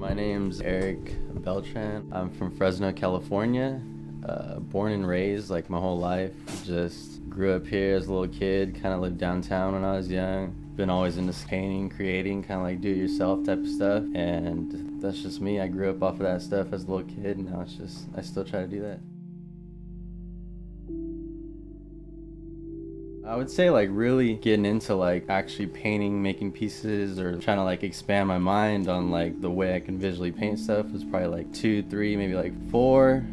My name's Eric Beltran. I'm from Fresno, California. Born and raised like my whole life. Just grew up here as a little kid, kind of lived downtown when I was young. Been always into painting, creating, kind of like do-it-yourself type of stuff. And that's just me. I grew up off of that stuff as a little kid, and now it's just, I still try to do that. I would say like really getting into like actually painting, making pieces, or trying to like expand my mind on like the way I can visually paint stuff was probably like 2, 3, maybe like 4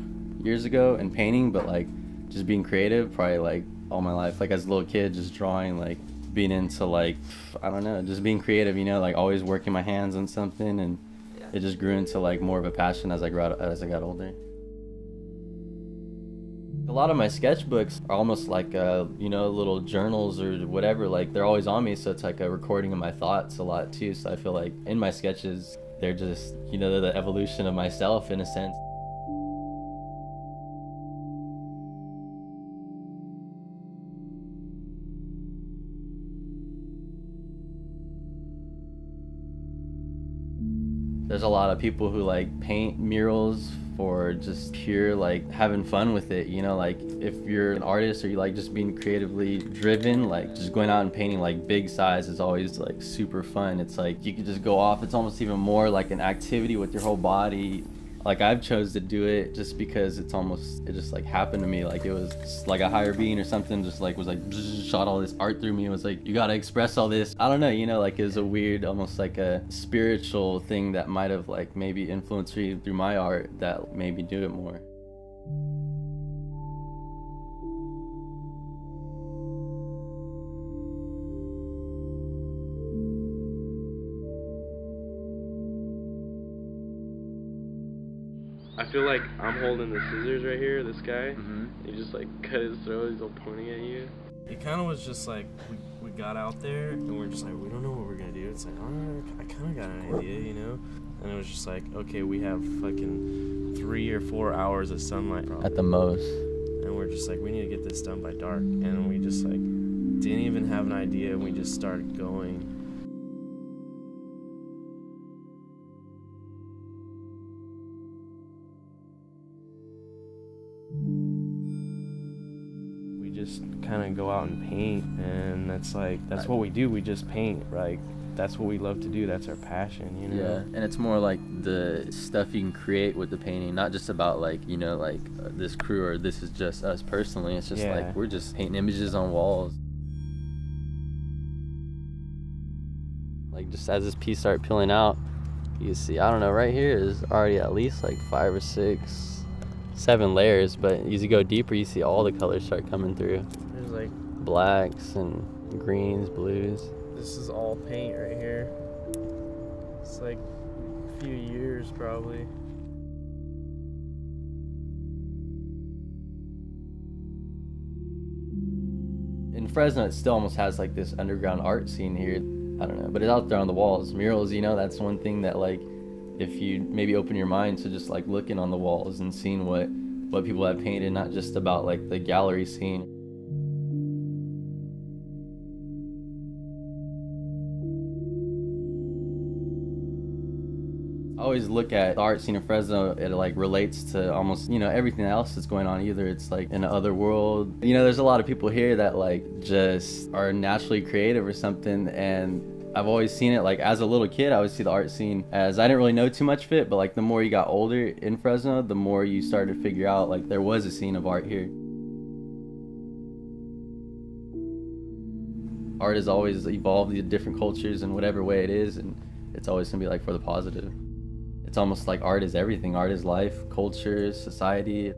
years ago in painting. But like just being creative probably like all my life, like as a little kid, just drawing, like being into like, I don't know, just being creative, you know, like always working my hands on something, and it just grew into like more of a passion as I got older. A lot of my sketchbooks are almost like, you know, little journals or whatever. Like they're always on me, so it's like a recording of my thoughts a lot too. So I feel like in my sketches, they're just, you know, they're the evolution of myself in a sense. There's a lot of people who like paint murals for just pure like having fun with it, you know, like if you're an artist or you like just being creatively driven, like just going out and painting like big size is always like super fun. It's like you can just go off. It's almost even more like an activity with your whole body. Like I've chose to do it just because it's almost, it just like happened to me. Like it was just like a higher being or something just like was like shot all this art through me. It was like, you gotta express all this. I don't know, you know, like it was a weird, almost like a spiritual thing that might have like maybe influenced me through my art that made me do it more. I feel like I'm holding the scissors right here, this guy. He just like cut his throat, he's all pointing at you. It kind of was just like, we got out there and we're just like, we don't know what we're gonna do. It's like, alright, I kind of got an idea, you know? And it was just like, okay, we have fucking 3 or 4 hours of sunlight. Probably. At the most. And we're just like, we need to get this done by dark. And we just like, didn't even have an idea, and we just started going. Just kind of go out and paint, and that's what we do. We just paint, like that's what we love to do. That's our passion, you know. Yeah, and it's more like the stuff you can create with the painting, not just about like, you know, like this crew or this is just us personally. It's just like we're just painting images on walls. Like just as this piece started peeling out, you can see, I don't know, right here is already at least like 5 or 6, 7 layers, but as you go deeper, you see all the colors start coming through. There's like blacks and greens, blues. This is all paint right here. It's like a few years probably. In Fresno, it still almost has like this underground art scene here. I don't know, but it's out there on the walls. Murals, you know, that's one thing that like, if you maybe open your mind to just like looking on the walls and seeing what people have painted, not just about like the gallery scene. I always look at the art scene in Fresno, it like relates to almost, you know, everything else that's going on. Either it's like in the other world, you know, there's a lot of people here that like just are naturally creative or something, and I've always seen it like as a little kid. I always see the art scene as, I didn't really know too much of it, but like the more you got older in Fresno, the more you started to figure out like there was a scene of art here. Art has always evolved in different cultures in whatever way it is, and it's always gonna be like for the positive. It's almost like art is everything. Art is life, culture, society.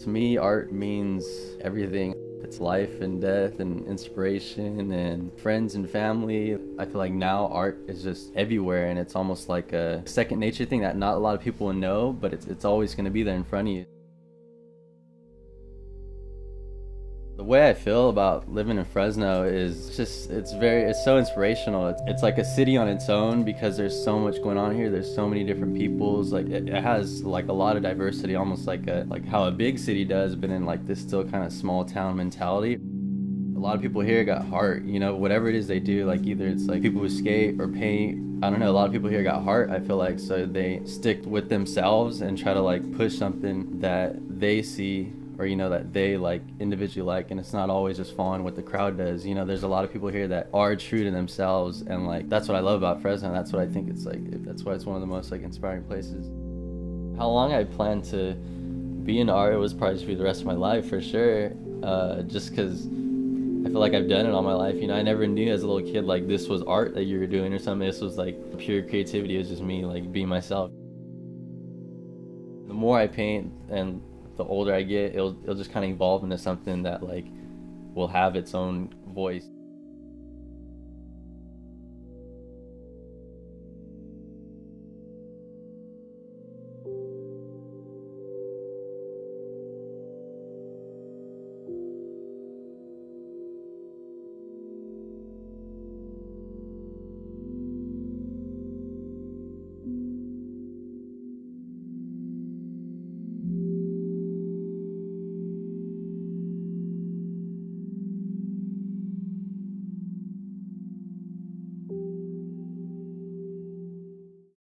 To me, art means everything. It's life and death and inspiration and friends and family. I feel like now art is just everywhere, and it's almost like a second nature thing that not a lot of people will know, but it's always going to be there in front of you. The way I feel about living in Fresno is just, it's so inspirational. It's like a city on its own because there's so much going on here. There's so many different peoples. Like it has like a lot of diversity, almost like how a big city does, but in like this still kind of small town mentality. A lot of people here got heart, you know, whatever it is they do, like either it's like people who skate or paint, I don't know, a lot of people here got heart, I feel like, so they stick with themselves and try to like push something that they see or, you know, that they like individually like, and it's not always just following what the crowd does. You know, there's a lot of people here that are true to themselves, and like that's what I love about Fresno. That's what I think it's like, that's why it's one of the most like inspiring places. How long I plan to be in art was probably just be the rest of my life for sure, just because I feel like I've done it all my life. You know, I never knew as a little kid like this was art that you were doing or something. This was like pure creativity. It was just me like being myself. The more I paint and the older I get, it'll just kind of evolve into something that like will have its own voice.